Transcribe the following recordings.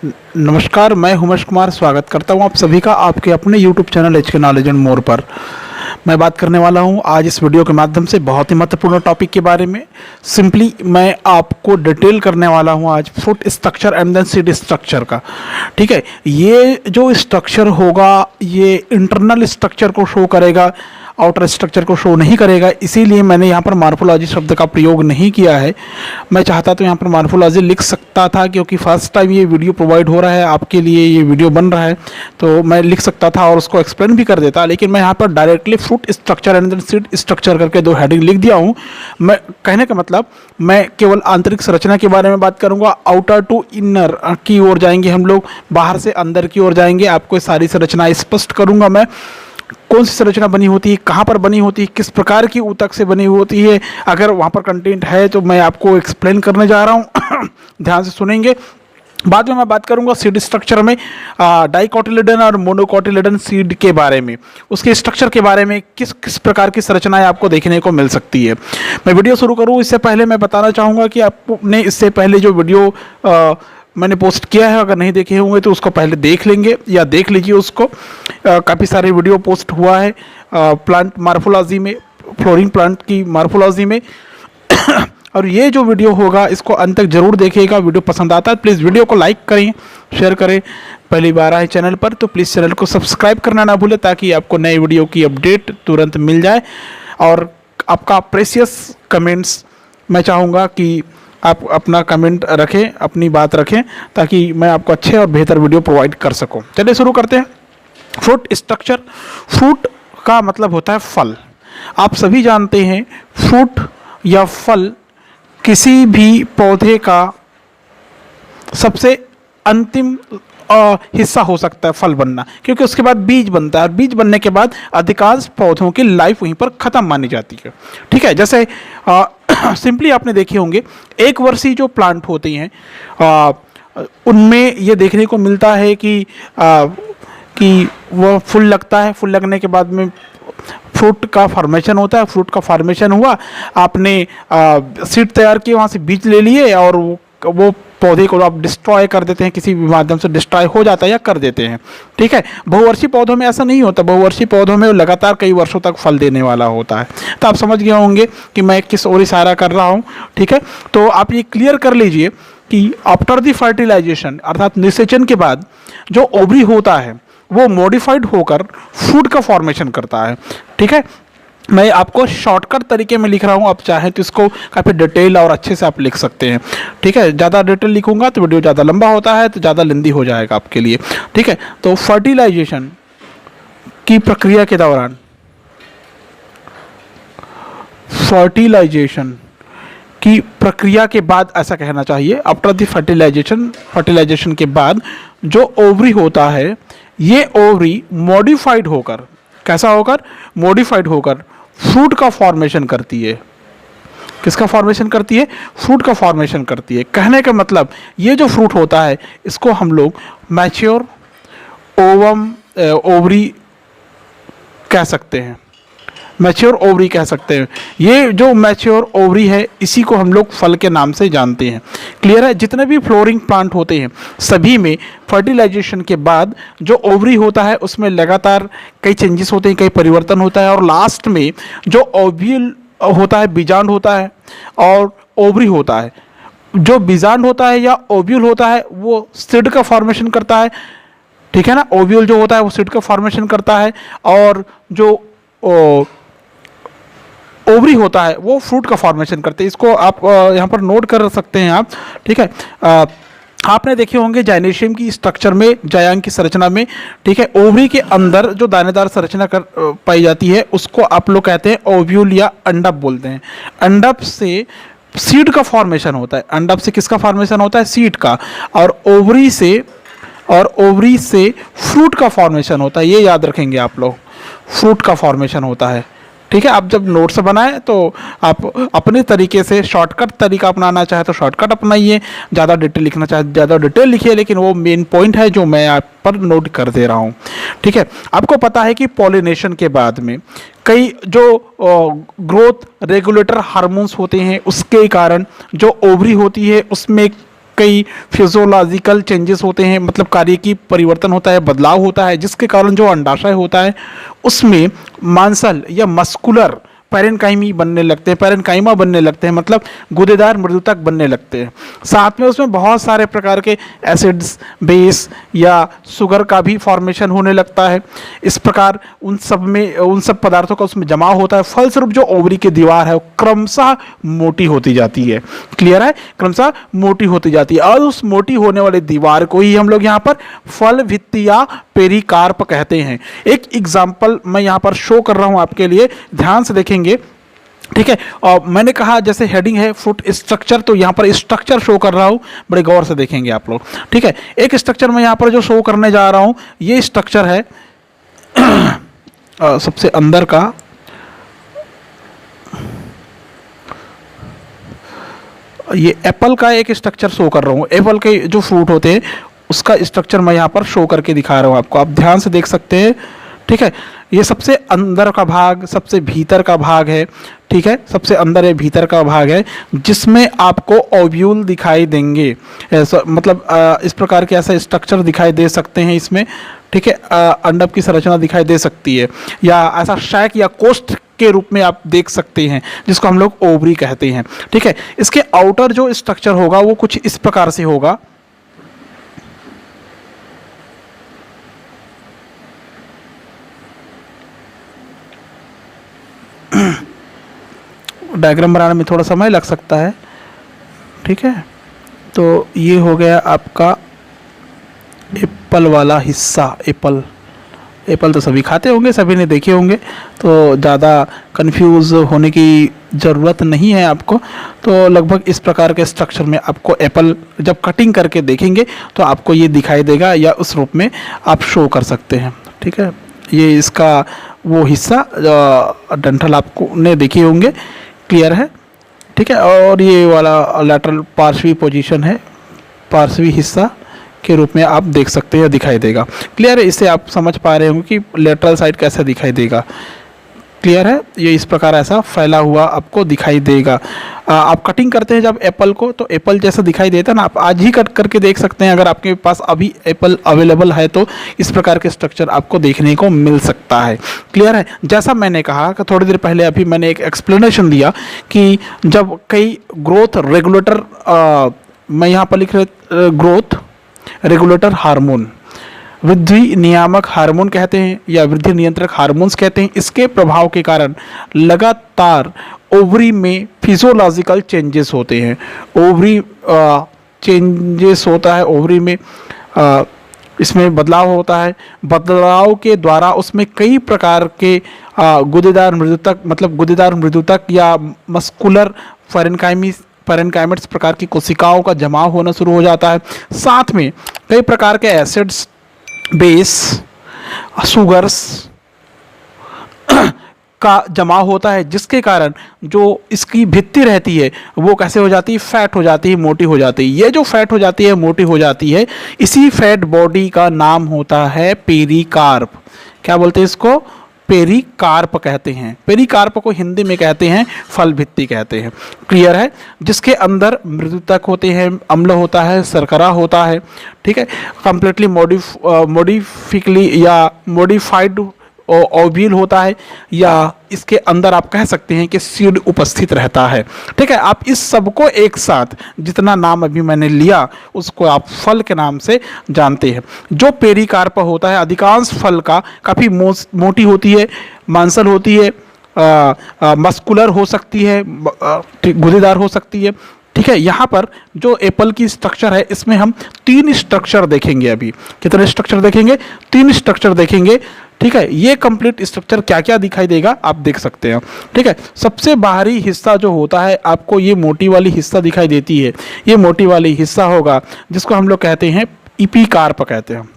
नमस्कार, मैं उमेश कुमार स्वागत करता हूं आप सभी का आपके अपने YouTube channel HK knowledge and more पर। मैं बात करने वाला हूं आज इस वीडियो के माध्यम से बहुत ही महत्वपूर्ण टॉपिक के बारे में। सिंपली मैं आपको डिटेल करने वाला हूं आज fruit structure and then seed structure का। ठीक है, ये जो स्ट्रक्चर होगा ये इंटरनल स्ट्रक्चर को शो करेगा, आउटर स्ट्रक्चर को शो नहीं करेगा। इसीलिए मैंने यहाँ पर मॉर्फोलॉजी शब्द का प्रयोग नहीं किया है। मैं चाहता तो यहाँ पर मॉर्फोलॉजी लिख सकता था, क्योंकि फर्स्ट टाइम ये वीडियो प्रोवाइड हो रहा है, आपके लिए ये वीडियो बन रहा है, तो मैं लिख सकता था और उसको एक्सप्लेन भी कर देता। लेकिन मैं यहाँ पर directly fruit structure and seed structure करके दो हेडिंग लिख दिया हूँ। मैं कहने का मतलब मैं केवल आंतरिक संरचना के बारे में बात करूँगा, आउटर टू इनर की ओर जाएंगे हम लोग, बाहर से अंदर की ओर जाएंगे। आपको सारी संरचना स्पष्ट करूँगा मैं, कौन सी संरचना बनी होती है, कहाँ पर बनी होती है, किस प्रकार की ऊतक से बनी होती है। अगर वहाँ पर कंटेंट है तो मैं आपको एक्सप्लेन करने जा रहा हूँ ध्यान से सुनेंगे। बाद में मैं बात करूंगा सीड स्ट्रक्चर में डाइकोटिलेडन और मोनोकोटिलेडन सीड के बारे में, उसके स्ट्रक्चर के बारे में, किस किस प्रकार की संरचनाएं आपको देखने को मिल सकती है। मैं वीडियो शुरू करूँ इससे पहले मैं बताना चाहूँगा कि आपने इससे पहले जो वीडियो मैंने पोस्ट किया है, अगर नहीं देखे होंगे तो उसको पहले देख लेंगे या देख लीजिए उसको। काफ़ी सारे वीडियो पोस्ट हुआ है प्लांट मार्फोलॉजी में, फ्लोरिंग प्लांट की मार्फोलॉजी में और ये जो वीडियो होगा इसको अंत तक जरूर देखिएगा। वीडियो पसंद आता है प्लीज़ वीडियो को लाइक करें, शेयर करें। पहली बार आए चैनल पर तो प्लीज़ चैनल को सब्सक्राइब करना ना भूलें, ताकि आपको नए वीडियो की अपडेट तुरंत मिल जाए। और आपका प्रेशियस कमेंट्स मैं चाहूँगा कि आप अपना कमेंट रखें, अपनी बात रखें, ताकि मैं आपको अच्छे और बेहतर वीडियो प्रोवाइड कर सकूं। चलिए शुरू करते हैं। फ्रूट स्ट्रक्चर, फ्रूट का मतलब होता है फल। आप सभी जानते हैं फ्रूट या फल किसी भी पौधे का सबसे अंतिम हिस्सा हो सकता है फल बनना, क्योंकि उसके बाद बीज बनता है और बीज बनने के बाद अधिकांश पौधों की लाइफ वहीं पर ख़त्म मानी जाती है। ठीक है, जैसे सिंपली आपने देखे होंगे एक वर्षीय जो प्लांट होते हैं उनमें ये देखने को मिलता है कि वह फूल लगता है, फूल लगने के बाद में फ्रूट का फॉर्मेशन होता है। फ्रूट का फॉर्मेशन हुआ, आपने सीड तैयार की, वहाँ से बीज ले लिए और वो पौधे को आप डिस्ट्रॉय कर देते हैं, किसी भी माध्यम से डिस्ट्रॉय हो जाता है या कर देते हैं। ठीक है, बहुवर्षीय पौधों में ऐसा नहीं होता। बहुवर्षीय पौधों में लगातार कई वर्षों तक फल देने वाला होता है। तो आप समझ गए होंगे कि मैं किस ओर इशारा कर रहा हूँ। ठीक है, तो आप ये क्लियर कर लीजिए कि आफ्टर द फर्टिलाइजेशन अर्थात निषेचन के बाद जो ओवरी होता है वो मॉडिफाइड होकर फ्रूट का फॉर्मेशन करता है। ठीक है, मैं आपको शॉर्टकट तरीके में लिख रहा हूँ, आप चाहें तो इसको काफ़ी डिटेल और अच्छे से आप लिख सकते हैं। ठीक है, ज़्यादा डिटेल लिखूंगा तो वीडियो ज़्यादा लंबा होता है, तो ज़्यादा लेंदी हो जाएगा आपके लिए। ठीक है, तो फर्टिलाइजेशन की प्रक्रिया के दौरान, फर्टिलाइजेशन की प्रक्रिया के बाद ऐसा कहना चाहिए, आफ्टर द फर्टिलाइजेशन के बाद जो ओवरी होता है, ये ओवरी मॉडिफाइड होकर, कैसा होकर, मॉडिफाइड होकर फ्रूट का फॉर्मेशन करती है। किसका फॉर्मेशन करती है? फ्रूट का फॉर्मेशन करती है। कहने का मतलब ये जो फ्रूट होता है इसको हम लोग मैच्योर ओवम ओवरी कह सकते हैं, मैच्योर ओवरी कह सकते हैं। ये जो मैच्योर ओवरी है इसी को हम लोग फल के नाम से जानते हैं। क्लियर है? जितने भी फ्लोरिंग प्लांट होते हैं सभी में फर्टिलाइजेशन के बाद जो ओवरी होता है उसमें लगातार कई चेंजेस होते हैं, कई परिवर्तन होता है, और लास्ट में जो ओव्यूल होता है, बीजांड होता है और ओवरी होता है। जो बीजांड होता है या ओव्यूल होता है वो सीड का फॉर्मेशन करता है। ठीक है ना, ओव्यूल जो होता है वो सीड का फॉर्मेशन करता है, और जो ओवरी होता है वो फ्रूट का फॉर्मेशन करते हैं। इसको आप यहाँ पर नोट कर सकते हैं आप। ठीक है, आपने देखे होंगे जाइनेशियम की स्ट्रक्चर में, जायांग की संरचना में, ठीक है, ओवरी के अंदर जो दानेदार संरचना पाई जाती है उसको आप लोग कहते हैं ओव्यूल या अंडप बोलते हैं। अंडप से सीड का फॉर्मेशन होता है। अंडप से किसका फॉर्मेशन होता है? सीड का। और ओवरी से फ्रूट का फॉर्मेशन होता है। ये याद रखेंगे आप लोग, फ्रूट का फॉर्मेशन होता है। ठीक है, आप जब नोट्स बनाएं तो आप अपने तरीके से शॉर्टकट तरीका अपनाना चाहे तो शॉर्टकट अपनाइए, ज़्यादा डिटेल लिखना चाहे ज़्यादा डिटेल लिखिए, लेकिन वो मेन पॉइंट है जो मैं आप पर नोट कर दे रहा हूँ। ठीक है, आपको पता है कि पॉलिनेशन के बाद में कई जो ग्रोथ रेगुलेटर हार्मोन्स होते हैं उसके कारण जो ओवरी होती है उसमें कई फिजियोलॉजिकल चेंजेस होते हैं, मतलब कार्य की परिवर्तन होता है, बदलाव होता है, जिसके कारण जो अंडाशय होता है उसमें मांसल या मस्कुलर पैरेन्काइमी बनने लगते हैं, पैरेन्काइमा बनने लगते हैं, मतलब गुदेदार मृदुतक बनने लगते हैं। साथ में उसमें बहुत सारे प्रकार के एसिड्स, बेस या शुगर का भी फॉर्मेशन होने लगता है। इस प्रकार उन सब पदार्थों का उसमें जमा होता है। फलस्वरूप जो ओवरी की दीवार है वो क्रमशः मोटी होती जाती है। क्लियर है? क्रमशः मोटी होती जाती है और उस मोटी होने वाली दीवार को ही हम लोग यहाँ पर फल भित्ति या पेरिकार्प कहते हैं। एक एग्जाम्पल मैं यहाँ पर शो कर रहा हूँ आपके लिए, ध्यान से देखेंगे। ठीक है, और मैंने कहा जैसे हेडिंग है फ्रूट स्ट्रक्चर, तो यहाँ पर स्ट्रक्चर शो कर रहा हूँ, बड़े गौर से देखेंगे आप लोग। ठीक है, एक स्ट्रक्चर मैं यहाँ पर जो शो करने जा रहा हूँ, ये स्ट्रक्चर है सबसे अंदर का। ये एप्पल का एक स्ट्रक्चर शो कर रहा हूँ। एप्पल के जो फ्रूट होते हैं उसका स्ट्रक्चर मैं यहाँ पर शो करके दिखा रहा हूँ आपको, आप ध्यान से देख सकते हैं। ठीक है, ये सबसे अंदर का भाग, सबसे भीतर का भाग है। ठीक है, सबसे अंदर है, भीतर का भाग है, जिसमें आपको ओव्यूल दिखाई देंगे। ऐसा मतलब इस प्रकार के ऐसा स्ट्रक्चर दिखाई दे सकते हैं इसमें। ठीक है, अंडक की संरचना दिखाई दे सकती है, या ऐसा शैक या कोष्ठ के रूप में आप देख सकते हैं, जिसको हम लोग ओवरी कहते हैं। ठीक है, इसके आउटर जो स्ट्रक्चर होगा वो कुछ इस प्रकार से होगा। डायग्राम बनाने में थोड़ा समय लग सकता है। ठीक है, तो ये हो गया आपका एप्पल वाला हिस्सा। एप्पल तो सभी खाते होंगे, सभी ने देखे होंगे, तो ज़्यादा कंफ्यूज होने की ज़रूरत नहीं है आपको। तो लगभग इस प्रकार के स्ट्रक्चर में आपको एप्पल जब कटिंग करके देखेंगे तो आपको ये दिखाई देगा, या उस रूप में आप शो कर सकते हैं। ठीक है, ये इसका वो हिस्सा डंठल आपको ने देखे होंगे। क्लियर है? ठीक है, और ये वाला लैटरल पार्श्वी पोजीशन है, पार्श्वी हिस्सा के रूप में आप देख सकते हैं, दिखाई देगा। क्लियर है? इससे आप समझ पा रहे होंगे कि लेटरल साइड कैसे दिखाई देगा। क्लियर है? ये इस प्रकार ऐसा फैला हुआ आपको दिखाई देगा। आप कटिंग करते हैं जब एप्पल को, तो एप्पल जैसा दिखाई देता है ना, आप आज ही कट करके देख सकते हैं। अगर आपके पास अभी एप्पल अवेलेबल है तो इस प्रकार के स्ट्रक्चर आपको देखने को मिल सकता है। क्लियर है? जैसा मैंने कहा कि थोड़ी देर पहले अभी मैंने एक एक्सप्लेनेशन दिया कि जब कई ग्रोथ रेगुलेटर, मैं यहाँ पर लिख रहा ग्रोथ रेगुलेटर हार्मोन, वृद्धि नियामक हार्मोन कहते हैं या वृद्धि नियंत्रक हार्मोन्स कहते हैं, इसके प्रभाव के कारण लगातार ओवरी में फिजियोलॉजिकल चेंजेस होते हैं। ओवरी चेंजेस होता है, ओवरी में इसमें बदलाव होता है। बदलाव के द्वारा उसमें कई प्रकार के गुदेदार मृदुतक, मतलब गुदेदार मृदुतक या मस्कुलर पैरेन्काइमेट्स प्रकार की कोशिकाओं का जमाव होना शुरू हो जाता है। साथ में कई प्रकार के एसिड्स, बेस, शुगर्स का जमाव होता है, जिसके कारण जो इसकी भित्ति रहती है वो कैसे हो जाती है? फैट हो जाती है, मोटी हो जाती है। ये जो फैट हो जाती है, मोटी हो जाती है, इसी फैट बॉडी का नाम होता है पेरिकार्प। क्या बोलते हैं इसको? पेरिकार्प कहते हैं। पेरिकार्प को हिंदी में कहते हैं फल भित्ति कहते हैं। क्लियर है? जिसके अंदर मृदुतक होते हैं, अम्ल होता है, शर्करा होता है। ठीक है, कंप्लीटली मॉडिफिकली या मॉडिफाइड ओव्यूल होता है, या इसके अंदर आप कह सकते हैं कि सीड उपस्थित रहता है। ठीक है, आप इस सब को एक साथ जितना नाम अभी मैंने लिया उसको आप फल के नाम से जानते हैं। जो पेरिकार्प होता है, अधिकांश फल का काफ़ी मोटी होती है, मांसल होती है, मस्कुलर हो सकती है, गुदेदार हो सकती है। ठीक है, यहाँ पर जो एप्पल की स्ट्रक्चर है इसमें हम 3 स्ट्रक्चर देखेंगे। अभी कितने स्ट्रक्चर देखेंगे? 3 स्ट्रक्चर देखेंगे। ठीक है, ये कंप्लीट स्ट्रक्चर क्या क्या दिखाई देगा आप देख सकते हैं। ठीक है, सबसे बाहरी हिस्सा जो होता है आपको ये मोटी वाली हिस्सा दिखाई देती है, ये मोटी वाली हिस्सा होगा जिसको हम लोग कहते हैं इपीकार्प कहते हैं।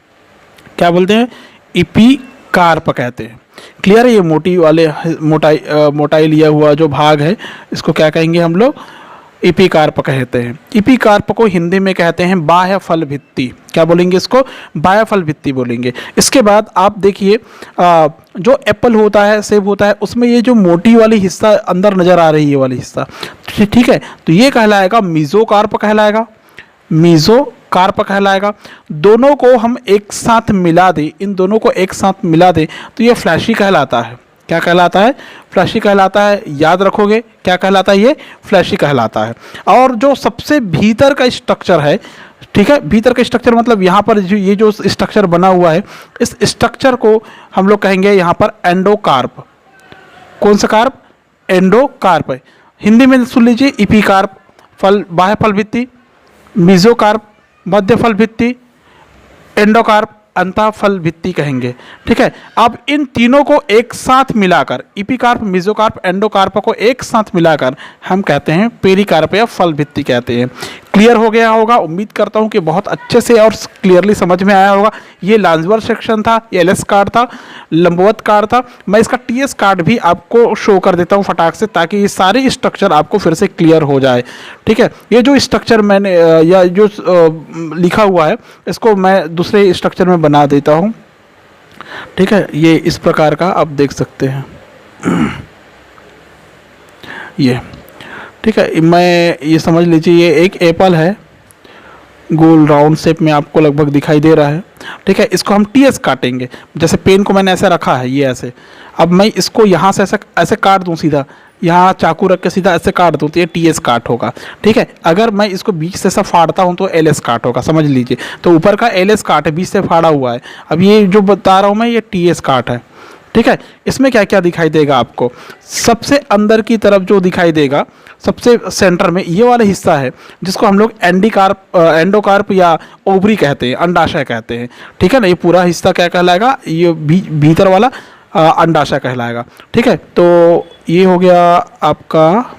क्या बोलते हैं? इपीकार्प कहते हैं। क्लियर है? ये मोटी वाले मोटाई लिया हुआ जो भाग है इसको क्या कहेंगे हम लोग? इपीकार्प कहते हैं। इपीकार्प को हिंदी में कहते हैं बाह्य फल भित्ति। क्या बोलेंगे इसको? बाह्य फल भित्ति बोलेंगे। इसके बाद आप देखिए जो एप्पल होता है, सेब होता है, उसमें ये जो मोटी वाली हिस्सा अंदर नजर आ रही है, ये वाली हिस्सा, ठीक है, तो ये कहलाएगा मीजोकार्प कहलाएगा। मीज़ोकार्प कहलाएगा। दोनों को हम एक साथ मिला दें, इन दोनों को एक साथ मिला दें तो ये फ्लैशी कहलाता है। क्या कहलाता है? फ्लैशी कहलाता है। याद रखोगे क्या कहलाता है? ये फ्लैशी कहलाता है। और जो सबसे भीतर का स्ट्रक्चर है, ठीक है, भीतर का स्ट्रक्चर मतलब यहाँ पर जो ये जो स्ट्रक्चर बना हुआ है, इस स्ट्रक्चर को हम लोग कहेंगे यहाँ पर एंडोकार्प। कौन सा कार्प? एंडोकार्प है। हिंदी में सुन लीजिए, इपीकार्प फल, बाह्य फल भित्ति, मीज़ोकार्प मध्य फल भित्ति, एंडोकार्प अंतः फल भित्ति कहेंगे। ठीक है, अब इन तीनों को एक साथ मिलाकर, इपीकार्प, मीज़ोकार्प, एंडोकार्प को एक साथ मिलाकर हम कहते हैं पेरिकार्प या फल भित्ति कहते हैं। क्लियर हो गया होगा, उम्मीद करता हूं कि बहुत अच्छे से और क्लियरली समझ में आया होगा। ये लांजवर सेक्शन था, ये एलएस कार्ड था, लंबवत कार्ड था। मैं इसका टीएस कार्ड भी आपको शो कर देता हूं फटाक से, ताकि ये सारे स्ट्रक्चर आपको फिर से क्लियर हो जाए। ठीक है, ये जो स्ट्रक्चर मैंने या जो लिखा हुआ है, इसको मैं दूसरे स्ट्रक्चर में बना देता हूं। ठीक है, ये इस प्रकार का आप देख सकते हैं ये। ठीक है, मैं ये समझ लीजिए ये एक एप्पल है, गोल राउंड शेप में आपको लगभग दिखाई दे रहा है। ठीक है, इसको हम टीएस काटेंगे। जैसे पेन को मैंने ऐसे रखा है, ये ऐसे। अब मैं इसको यहाँ से ऐसे ऐसे काट दूँ सीधा, यहाँ चाकू रख के सीधा ऐसे काट दूँ तो ये टीएस काट होगा। ठीक है, अगर मैं इसको बीच से ऐसा फाड़ता हूँ तो एलएस काट होगा, समझ लीजिए। तो ऊपर का एलएस काट है, बीच से फाड़ा हुआ है। अब ये जो बता रहा हूँ मैं, ये टीएस काट है। ठीक है, इसमें क्या क्या दिखाई देगा आपको? सबसे अंदर की तरफ जो दिखाई देगा, सबसे सेंटर में ये वाला हिस्सा है, जिसको हम लोग एंडोकार्प या ओवरी कहते हैं, अंडाशय कहते हैं। ठीक है ना, ये पूरा हिस्सा क्या कहलाएगा? ये भीतर वाला अंडाशय कहलाएगा। ठीक है, तो ये हो गया आपका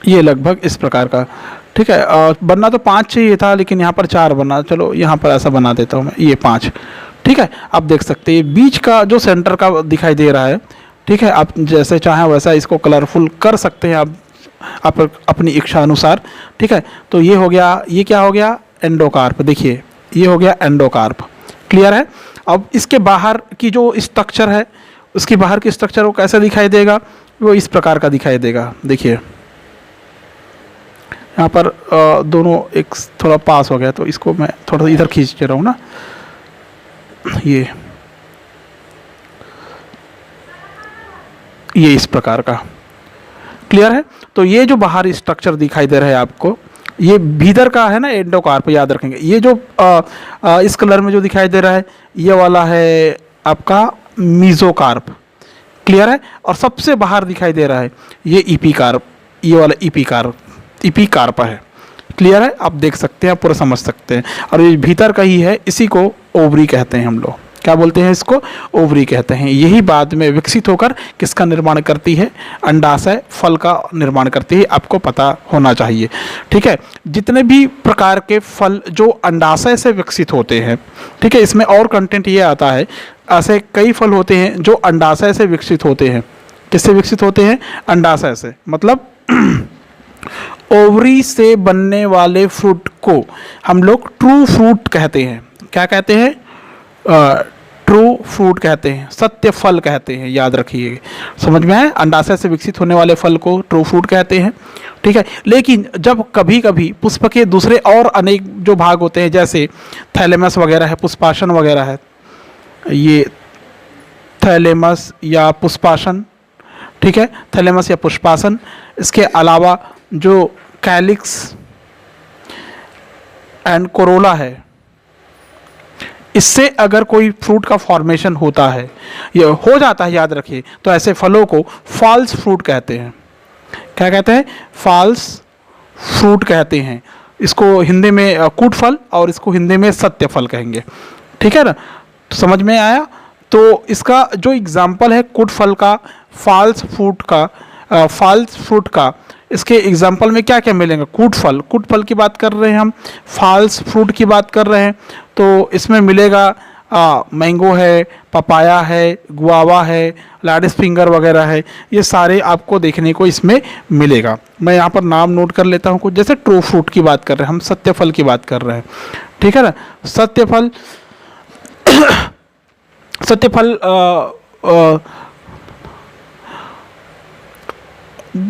ये लगभग इस प्रकार का। ठीक है, बनना तो 5 चाहिए था, लेकिन यहाँ पर 4 बना। चलो यहाँ पर ऐसा बना देता हूँ मैं, ये 5। ठीक है, आप देख सकते हैं बीच का जो सेंटर का दिखाई दे रहा है। ठीक है, आप जैसे चाहें वैसा इसको कलरफुल कर सकते हैं आप अपनी इच्छा अनुसार। ठीक है, तो ये हो गया, ये क्या हो गया? एंडोकार्प। देखिए ये हो गया एंडोकार्प। क्लियर है? अब इसके बाहर की जो स्ट्रक्चर है, उसके बाहर की स्ट्रक्चर को कैसे दिखाई देगा? वो इस प्रकार का दिखाई देगा। देखिए यहाँ पर दोनों एक थोड़ा पास हो गया, तो इसको मैं थोड़ा सा इधर खींच के रहा हूँ ना, ये इस प्रकार का। क्लियर है? तो ये जो बाहरी स्ट्रक्चर दिखाई दे रहा है आपको, ये भीतर का है ना एंडोकार्प, याद रखेंगे। ये जो इस कलर में जो दिखाई दे रहा है, ये वाला है आपका मीज़ोकार्प। क्लियर है? और सबसे बाहर दिखाई दे रहा है ये इपीकार्प, ये वाला इपीकार्प है। क्लियर है? आप देख सकते हैं, आप पूरा समझ सकते हैं। और ये भीतर का ही है, इसी को ओवरी कहते हैं हम लोग। क्या बोलते हैं इसको? ओवरी कहते हैं। यही बाद में विकसित होकर किसका निर्माण करती है? अंडाशय, फल का निर्माण करती है। आपको पता होना चाहिए। ठीक है, जितने भी प्रकार के फल जो अंडाशय से विकसित होते हैं, ठीक है, इसमें और कंटेंट ये आता है, ऐसे कई फल होते हैं जो अंडाशय से विकसित होते हैं। किससे विकसित होते हैं? अंडाशय से। मतलब ओवरी से बनने वाले फ्रूट को हम लोग ट्रू फ्रूट कहते हैं। क्या कहते हैं? ट्रू फ्रूट कहते हैं, सत्य फल कहते हैं। याद रखिए, समझ में आए? अंडाशय से विकसित होने वाले फल को ट्रू फ्रूट कहते हैं। ठीक है, लेकिन जब कभी कभी पुष्प के दूसरे और अनेक जो भाग होते हैं, जैसे थैलेमस वगैरह है, पुष्पासन वगैरह है, ये थैलेमस या पुष्पासन, ठीक है, थैलेमस या पुष्पासन, इसके अलावा जो कैलिक्स एंड कोरोला है, इससे अगर कोई फ्रूट का फॉर्मेशन होता है, ये हो जाता है, याद रखिए, तो ऐसे फलों को फॉल्स फ्रूट कहते हैं। क्या कहते हैं? फॉल्स फ्रूट कहते हैं। इसको हिंदी में कूट फल और इसको हिंदी में सत्य फल कहेंगे। ठीक है ना? तो समझ में आया? तो इसका जो एग्जाम्पल है कूट फल का, फॉल्स फ्रूट का, इसके एग्जाम्पल में क्या क्या मिलेंगे? कूट फल की बात कर रहे हैं हम, फॉल्स फ्रूट की बात कर रहे हैं, तो इसमें मिलेगा मैंगो है, पपाया है, गुआवा है, लाडिस फिंगर वगैरह है। ये सारे आपको देखने को इसमें मिलेगा। मैं यहाँ पर नाम नोट कर लेता हूँ कुछ। जैसे ट्रू फ्रूट की बात कर रहे हैं हम, सत्य फल की बात कर रहे हैं। ठीक है ना? सत्य फल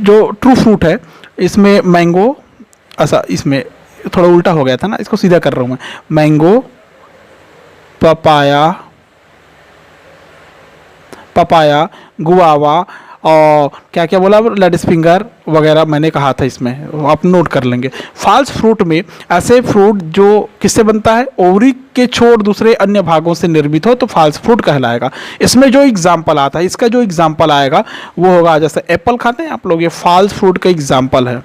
जो ट्रू फ्रूट है इसमें मैंगो, ऐसा इसमें थोड़ा उल्टा हो गया था ना, इसको सीधा कर रहा हूँ मैं, मैंगो, पपाया, पपाया, गुआवा और क्या क्या बोला, लेडिस फिंगर वगैरह मैंने कहा था, इसमें आप नोट कर लेंगे। फॉल्स फ्रूट में ऐसे फ्रूट जो किससे बनता है, ओवरी के छोड़ दूसरे अन्य भागों से निर्मित हो तो फॉल्स फ्रूट कहलाएगा। इसमें जो एग्जाम्पल आता है, इसका जो एग्जाम्पल आएगा वो होगा, जैसे एप्पल खाते हैं आप लोग, ये फॉल्स फ्रूट का एग्जाम्पल है,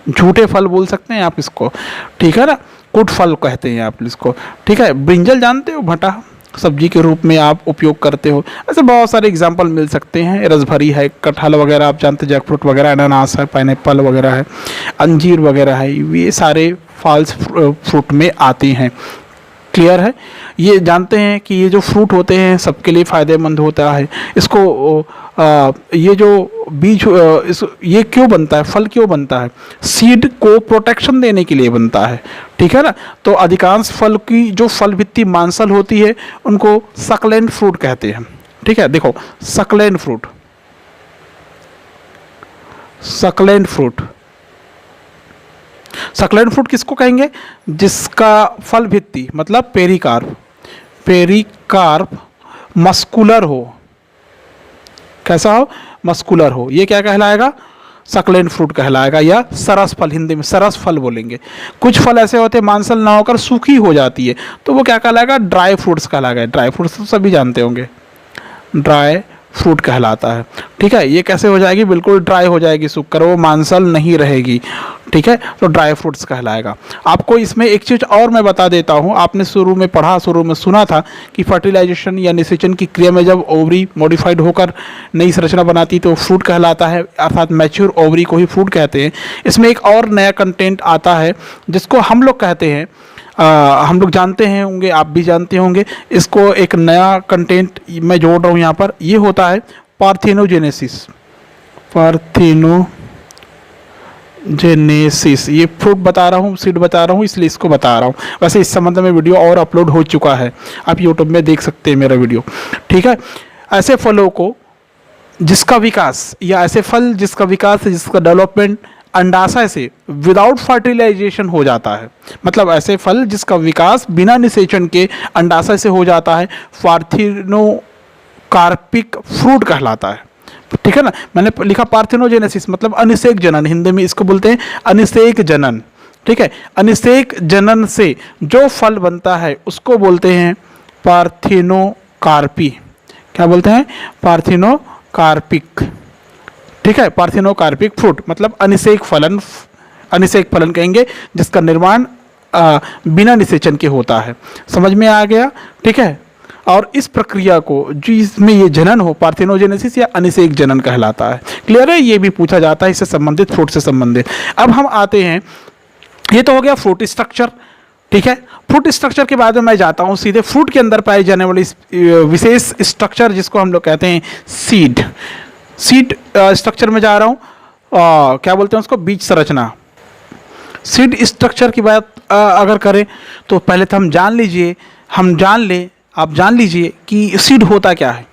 झूठे फल बोल सकते हैं आप इसको, ठीक है ना, कुट फल कहते हैं आप इसको, ठीक है। ब्रिंजल जानते हो, भटा सब्जी के रूप में आप उपयोग करते हो, ऐसे बहुत सारे एग्जाम्पल मिल सकते हैं। रसभरी है, कटहल वगैरह आप जानते हैं, जैकफ्रूट वगैरह, अनानास है, पाइनएप्पल वगैरह है, अंजीर वगैरह है, ये सारे फॉल्स फ्रूट में आते हैं। क्लियर है। ये जानते हैं कि ये जो फ्रूट होते हैं सबके लिए फ़ायदेमंद होता है। इसको ये जो बीज ये क्यों बनता है, फल क्यों बनता है, सीड को प्रोटेक्शन देने के लिए बनता है, ठीक है ना। तो अधिकांश फल की जो फल भित्ति मांसल होती है उनको सकलेंट फ्रूट कहते हैं, ठीक है। देखो succulent fruit, succulent fruit, succulent fruit किसको कहेंगे, जिसका फल भित्ति मतलब पेरिकार्प, पेरिकार्प मस्कुलर हो, कैसा हो, मस्कुलर हो, ये क्या कहलाएगा, सकलेंट फ्रूट कहलाएगा, या सरस फल, हिंदी में सरस फल बोलेंगे। कुछ फल ऐसे होते हैं मांसल ना होकर सूखी हो जाती है तो वो क्या कहलाएगा, ड्राई फ्रूट्स कहलाएगा। ड्राई फ्रूट्स तो सभी जानते होंगे, ड्राई फ्रूट कहलाता है, ठीक है। ये कैसे हो जाएगी, बिल्कुल ड्राई हो जाएगी, सूख कर, वो मांसल नहीं रहेगी, ठीक है, तो ड्राई फ्रूट्स कहलाएगा। आपको इसमें एक चीज़ और मैं बता देता हूँ, आपने शुरू में पढ़ा, शुरू में सुना था कि फर्टिलाइजेशन या निषेचन की क्रिया में जब ओवरी मॉडिफाइड होकर नई संरचना बनाती तो फ्रूट कहलाता है, अर्थात मैच्योर ओवरी को ही फ्रूट कहते हैं। इसमें एक और नया कंटेंट आता है जिसको हम लोग कहते हैं, हम लोग जानते हैं होंगे, आप भी जानते होंगे, इसको एक नया कंटेंट मैं जोड़ रहा हूँ यहाँ पर, ये होता है पार्थेनोजेनेसिस, पार्थेनोजेनेसिस। ये फ्रूट बता रहा हूँ, सीड बता रहा हूँ, इसलिए इसको बता रहा हूँ। वैसे इस संबंध में वीडियो और अपलोड हो चुका है, आप यूट्यूब में देख सकते हैं मेरा वीडियो, ठीक है। ऐसे फलों को जिसका विकास, या ऐसे फल जिसका विकास, जिसका डेवलपमेंट अंडाशय से विदाउट फर्टिलाइजेशन हो जाता है, मतलब ऐसे फल जिसका विकास बिना निषेचन के अंडाशय से हो जाता है, पार्थेनोकार्पिक फ्रूट कहलाता है, ठीक है ना। मैंने लिखा पार्थेनोजेनेसिस मतलब अनिषेक जनन, हिंदी में इसको बोलते हैं अनिषेक जनन, ठीक है। अनिषेक जनन से जो फल बनता है उसको बोलते हैं पार्थेनोकार्पी, क्या बोलते हैं, पार्थेनोकार्पिक, ठीक है। पार्थेनोकार्पिक फ्रूट मतलब अनिषेक फलन, अनिषेक फलन कहेंगे जिसका निर्माण बिना निषेचन के होता है। समझ में आ गया, ठीक है। और इस प्रक्रिया को जिसमें ये जनन हो, पार्थेनोजेनेसिस या अनिषेक जनन कहलाता है। क्लियर है, ये भी पूछा जाता है इससे संबंधित, फ्रूट से संबंधित। अब हम आते हैं, ये तो हो गया फ्रूट स्ट्रक्चर, ठीक है। फ्रूट स्ट्रक्चर के बाद में मैं जाता हूँ सीधे फ्रूट के अंदर पाई जाने वाली विशेष स्ट्रक्चर जिसको हम लोग कहते हैं सीड। सीड स्ट्रक्चर में जा रहा हूँ, क्या बोलते हैं उसको, बीज संरचना। सीड स्ट्रक्चर की बात अगर करें तो पहले तो आप जान लीजिए कि सीड होता क्या है।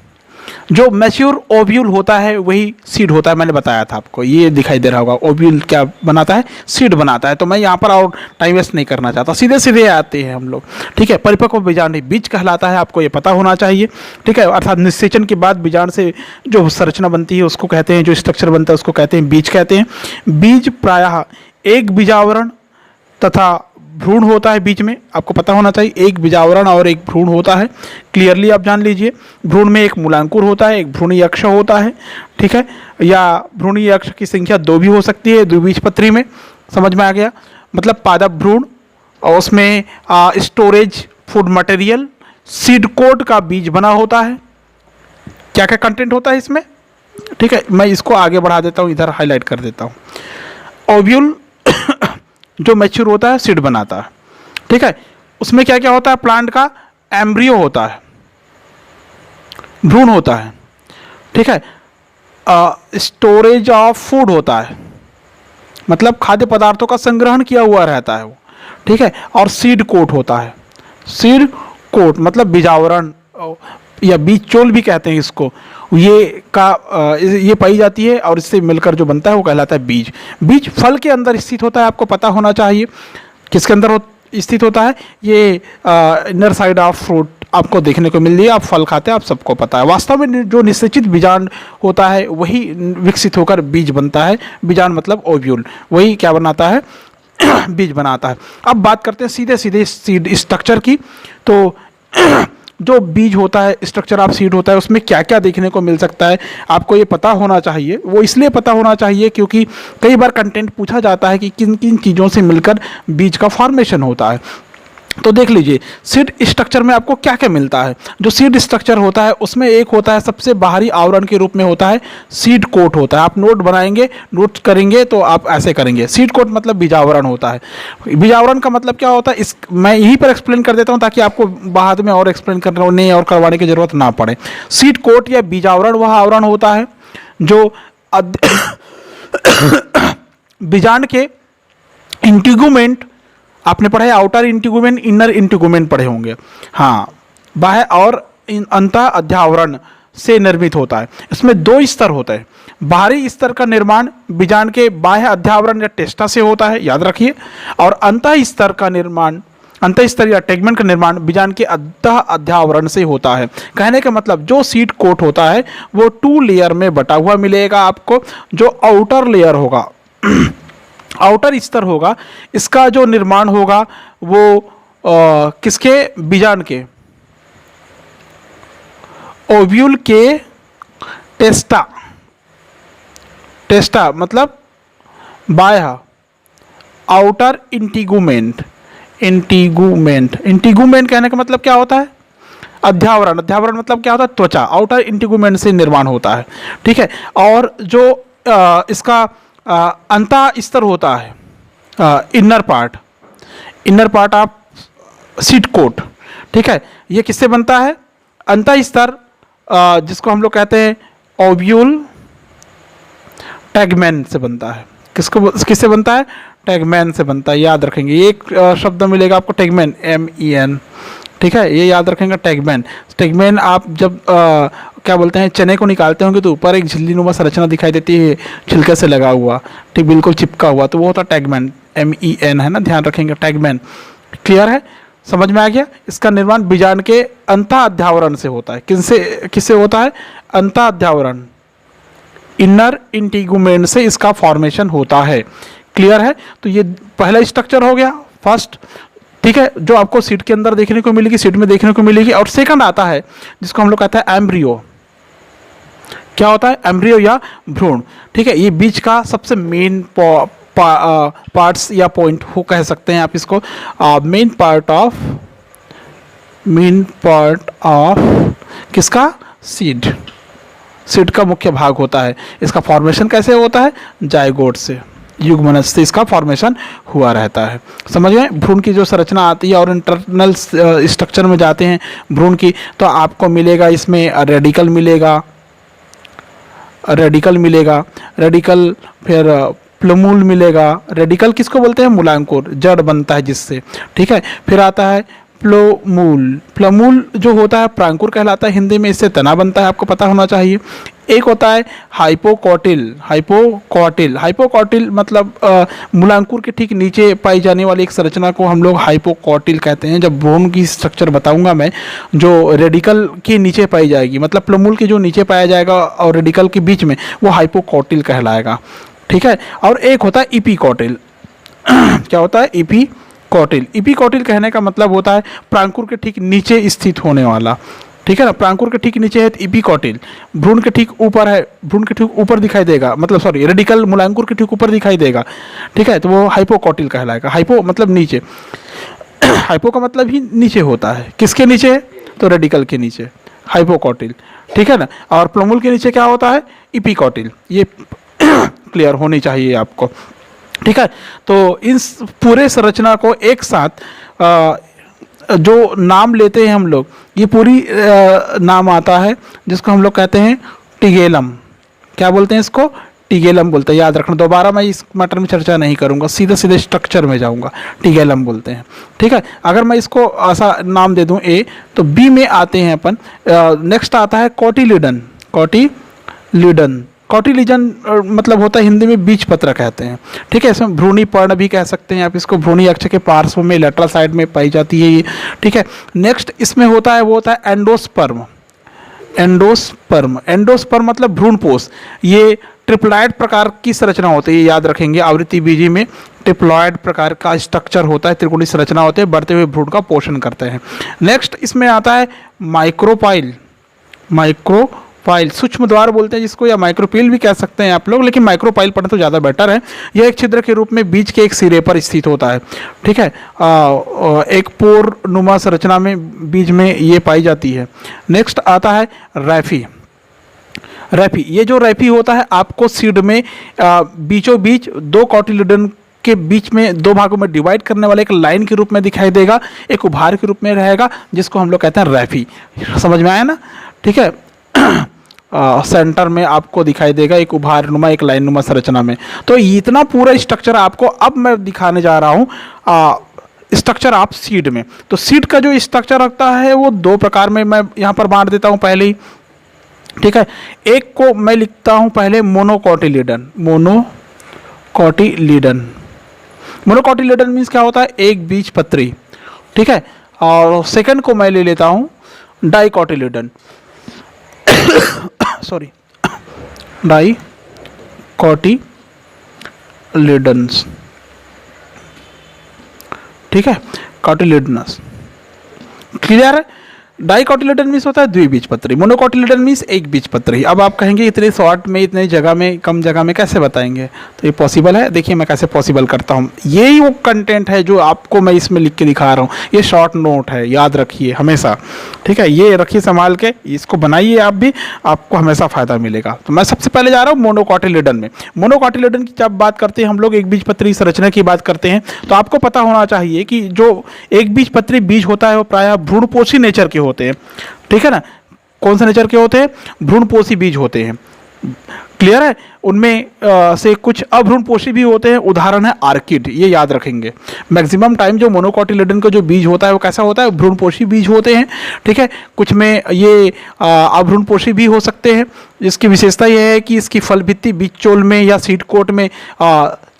जो मैच्योर ओव्यूल होता है वही सीड होता है, मैंने बताया था आपको, ये दिखाई दे रहा होगा, ओव्यूल क्या बनाता है, सीड बनाता है। तो मैं यहाँ पर और टाइम वेस्ट नहीं करना चाहता, सीधे सीधे आते हैं हम लोग, ठीक है। परिपक्व बीजांड बीज कहलाता है, आपको ये पता होना चाहिए, ठीक है। अर्थात निषेचन के बाद बीजांड से जो संरचना बनती है उसको कहते हैं, जो स्ट्रक्चर बनता है उसको कहते हैं बीज कहते हैं। बीज प्रायः एक बीजावरण तथा भ्रूण होता है, बीच में आपको पता होना चाहिए, एक बीजावरण और एक भ्रूण होता है, क्लियरली आप जान लीजिए। भ्रूण में एक मूलांकुर होता है, एक भ्रूणी अक्ष होता है, ठीक है, या भ्रूणी अक्ष की संख्या 2 भी हो सकती है द्विबीजपत्री में, समझ में आ गया। मतलब पादप भ्रूण और उसमें storage food material, seed coat का बीज बना होता है, क्या क्या कंटेंट होता है इसमें, ठीक है। मैं इसको आगे बढ़ा देता हूँ, इधर हाईलाइट कर देता हूँ। ओव्यूल जो मैच्योर होता है सीड बनाता है, ठीक है। उसमें क्या क्या होता है, प्लांट का एम्ब्रियो होता है, भ्रूण होता है, ठीक है। स्टोरेज ऑफ फूड होता है, मतलब खाद्य पदार्थों का संग्रहण किया हुआ रहता है वो, ठीक है। और सीड कोट होता है, सीड कोट मतलब बीजावरण, या बीज चोल भी कहते हैं इसको, ये पाई जाती है और इससे मिलकर जो बनता है वो कहलाता है बीज। बीज फल के अंदर स्थित होता है, आपको पता होना चाहिए किसके अंदर स्थित होता है, ये इनर साइड ऑफ फ्रूट आपको देखने को मिल रही है। आप फल खाते हैं, आप सबको पता है। वास्तव में जो निषेचित बीजांड होता है वही विकसित होकर बीज बनता है। बीजांड मतलब ओव्यूल, वही क्या बनाता है बीज बनाता है। अब बात करते हैं सीधे सीधे सीड स्ट्रक्चर की। तो जो बीज होता है, स्ट्रक्चर ऑफ सीड होता है, उसमें क्या क्या देखने को मिल सकता है आपको ये पता होना चाहिए। वो इसलिए पता होना चाहिए क्योंकि कई बार कंटेंट पूछा जाता है कि किन किन चीज़ों से मिलकर बीज का फॉर्मेशन होता है। तो देख लीजिए सीड स्ट्रक्चर में आपको क्या क्या मिलता है। जो सीड स्ट्रक्चर होता है उसमें एक होता है सबसे बाहरी आवरण के रूप में होता है सीड कोट होता है। आप नोट बनाएंगे, नोट करेंगे तो आप ऐसे करेंगे। सीड कोट मतलब बीजावरण होता है। बीजावरण का मतलब क्या होता है इस मैं यहीं पर एक्सप्लेन कर देता हूँ ताकि आपको बाद में और एक्सप्लेन करने और करवाने की जरूरत ना पड़े। सीड कोट या बीजावरण वह आवरण होता है जो बीजांड के इंटीगुमेंट, आपने पढ़ा है आउटर इंटीगुमेंट, इनर इंटीगुमेंट पढ़े होंगे, हाँ, बाह्य और अंतः अध्यावरण से निर्मित होता है। इसमें दो स्तर होते हैं। बाहरी स्तर का निर्माण बीजांड के बाह्य अध्यावरण या टेस्टा से होता है, याद रखिए, और अंतः स्तर का निर्माण, अंतः स्तर या टेगमेंट का निर्माण बीजांड के अंतः अध्यावरण से होता है। कहने का मतलब जो सीड कोट होता है वो 2 लेयर में बटा हुआ मिलेगा आपको। जो आउटर लेयर होगा आउटर स्तर होगा, इसका जो निर्माण होगा वो किसके, बीजांड के ओव्यूल के टेस्टा मतलब बाह्य, आउटर इंटीगुमेंट कहने का मतलब क्या होता है अध्यावरण मतलब क्या होता है त्वचा, आउटर इंटीगुमेंट से निर्माण होता है, ठीक है। और जो इसका अंतः स्तर होता है inner part of seed coat, ठीक है। ये किससे बनता है, अंतः स्तर जिसको हम लोग कहते हैं ओव्यूल टैगमेन से बनता है। किससे बनता है, टैगमेन से बनता है, याद रखेंगे। एक शब्द मिलेगा आपको टैगमेन, MEN, ठीक है, ये याद रखेंगे टैगमेन। आप जब क्या बोलते हैं चने को निकालते होंगे तो ऊपर एक झिल्लीनुमा संरचना दिखाई देती है छिलके से लगा हुआ, ठीक, बिल्कुल चिपका हुआ, तो वो होता है टैगमेन, MEN है ना, ध्यान रखेंगे टैगमेन। क्लियर है, समझ में आ गया। इसका निर्माण बीजांड के अंतः अध्यावरण से होता है। किससे होता है, अंतः अध्यावरण, इनर इंटीगुमेंट से इसका फॉर्मेशन होता है। क्लियर है, तो ये पहला स्ट्रक्चर हो गया फर्स्ट, ठीक है, जो आपको सीड के अंदर देखने को मिलेगी, सीड में देखने को मिलेगी। और सेकंड आता है जिसको हम लोग कहते हैं एम्ब्रियो। क्या होता है, एम्ब्रियो या भ्रूण, ठीक है। ये बीज का सबसे मेन पार्ट्स या पॉइंट हो कह सकते हैं आप इसको, मेन पार्ट ऑफ किसका, सीड का मुख्य भाग होता है। इसका फॉर्मेशन कैसे होता है, जायगोट से, युग्मनज से इसका फॉर्मेशन हुआ रहता है। समझ गए, भ्रूण की जो संरचना आती है और इंटरनल स्ट्रक्चर में जाते हैं भ्रूण की, तो आपको मिलेगा इसमें रेडिकल मिलेगा, फिर प्लमूल मिलेगा। रेडिकल किसको बोलते हैं, मूलांकुर, जड़ बनता है जिससे, ठीक है। फिर आता है प्लमूल जो होता है प्रांकुर कहलाता है हिंदी में, इससे तना बनता है, आपको पता होना चाहिए। एक होता है हाइपोकॉटिल मतलब मूलांकुर के ठीक नीचे पाई जाने वाली एक संरचना को हम लोग हाइपोकॉटिल कहते हैं। जब भ्रूण की स्ट्रक्चर बताऊंगा मैं, जो रेडिकल के नीचे पाई जाएगी, मतलब प्लमूल के जो नीचे पाया जाएगा और रेडिकल के बीच में, वो हाइपोकॉटिल कहलाएगा, ठीक है। और एक होता है इपीकॉटिल क्या होता है, इपीकॉटिल कहने का मतलब होता है प्रांकुर के ठीक नीचे स्थित होने वाला, ठीक है ना। प्रांकुर के ठीक नीचे है इपीकॉटिल, भ्रूण के ठीक ऊपर है, भ्रूण के ठीक ऊपर दिखाई देगा, मतलब सॉरी रेडिकल मूलांकुर के ठीक ऊपर दिखाई देगा, ठीक है, तो वो हाइपोकॉटिल कहलाएगा। हाइपो मतलब नीचे, हाइपो का मतलब ही नीचे होता है, किसके नीचे, तो रेडिकल के नीचे, हाइपोकॉटिल, ठीक है ना। और प्लमूल के नीचे क्या होता है, इपीकॉटिल। ये क्लियर होनी चाहिए आपको, ठीक है। तो इस पूरे संरचना को एक साथ जो नाम लेते हैं हम लोग, ये पूरी नाम आता है जिसको हम लोग कहते हैं टिगेलम। क्या बोलते हैं इसको, टिगेलम बोलते हैं, याद रखना। दोबारा मैं इस मैटर में चर्चा नहीं करूंगा, सीधे सीधे स्ट्रक्चर में जाऊंगा। टिगेलम बोलते हैं, ठीक है। अगर मैं इसको ऐसा नाम दे दूं ए, तो बी में आते हैं अपन। नेक्स्ट आता है कोटिलीडन। कोटिलीडन, कोटिलीजन मतलब होता है हिंदी में बीज पत्र कहते हैं, ठीक है। इसमें भ्रूणी पर्ण भी कह सकते हैं आप इसको, भ्रूणी अक्ष के पार्श्व में लेटरल साइड में पाई जाती है ये, ठीक है। नेक्स्ट इसमें होता है वो होता है एंडोस्पर्म। एंडोस्पर्म, एंडोस्पर्म मतलब भ्रूणपोष। ये ट्रिप्लॉइड प्रकार की संरचना होती है, याद रखेंगे। आवृत्ति बीजी में ट्रिप्लॉइड प्रकार का स्ट्रक्चर होता है, त्रिकोणीय संरचना होती है, बढ़ते हुए भ्रूण का पोषण करते हैं। नेक्स्ट इसमें आता है माइक्रोपाइल। माइक्रोपाइल सूक्ष्म द्वार बोलते हैं जिसको, या माइक्रोपील भी कह सकते हैं आप लोग, लेकिन माइक्रोपाइल पढ़ना तो ज़्यादा बेटर है। यह एक छिद्र के रूप में बीज के एक सिरे पर स्थित होता है, ठीक है। एक पोर नुमा संरचना में बीज में ये पाई जाती है। नेक्स्ट आता है रैफी। रैफी, ये जो रैफी होता है आपको सीड में बीचों बीच दो कोटिलीडन के बीच में दो भागों में डिवाइड करने वाले एक लाइन के रूप में दिखाई देगा, एक उभार के रूप में रहेगा, जिसको हम लोग कहते हैं रैफी। समझ में आया ना, ठीक है। सेंटर में आपको दिखाई देगा एक उभार नुमा, एक लाइन नुमा संरचना में। तो इतना पूरा स्ट्रक्चर आपको अब मैं दिखाने जा रहा हूँ स्ट्रक्चर ऑफ सीड में। तो सीड का जो स्ट्रक्चर रखता है वो दो प्रकार में मैं यहाँ पर बांट देता हूँ पहले ही, ठीक है। एक को मैं लिखता हूँ पहले मोनोकोटिलीडन। मोनोकोटिलीडन, मोनोकोटिलीडन मीन्स क्या होता है, एक बीज पत्री, ठीक है। और सेकंड को मैं ले लेता हूँ डाइकोटिलीडन। सॉरी, डाइकोटिलीडन्स, ठीक है, कोटिलीडनस। क्लियर है। डाइकोटिलीडन मीन्स होता है द्विबीजपत्री, मोनोकोटिलीडन मीन्स एक बीजपत्री। अब आप कहेंगे इतने शॉर्ट में, इतने जगह में, कम जगह में कैसे बताएंगे, तो ये पॉसिबल है। देखिए मैं कैसे पॉसिबल करता हूँ। यही वो कंटेंट है जो आपको मैं इसमें लिख के दिखा रहा हूँ। ये शॉर्ट नोट है, याद रखिए हमेशा, ठीक है। ये रखिए संभाल के, इसको बनाइए आप भी, आपको हमेशा फायदा मिलेगा। तो मैं सबसे पहले जा रहा हूँ मोनोकोटिलीडन में। मोनोकोटिलीडन की जब बात करते हैं हम लोग, एक बीजपत्री संरचना की बात करते हैं, तो आपको पता होना चाहिए कि जो एक बीजपत्री बीज होता है वो प्रायः भ्रूणपोषी नेचर के होते हैं, ठीक है ना। कौन से नेचर के होते हैं, भ्रूणपोषी बीज होते हैं। क्लियर है। उनमें से कुछ अभ्रूणपोषी भी होते हैं, उदाहरण है आर्किड, ये याद रखेंगे। मैक्सिमम टाइम जो मोनोकोटिलीडन का जो बीज होता है वो कैसा होता है, भ्रूणपोषी बीज होते हैं, ठीक है। कुछ में ये अभ्रूणपोषी भी हो सकते हैं, जिसकी विशेषता यह है कि इसकी फल भित्ति बीज चोल में या सीड कोट में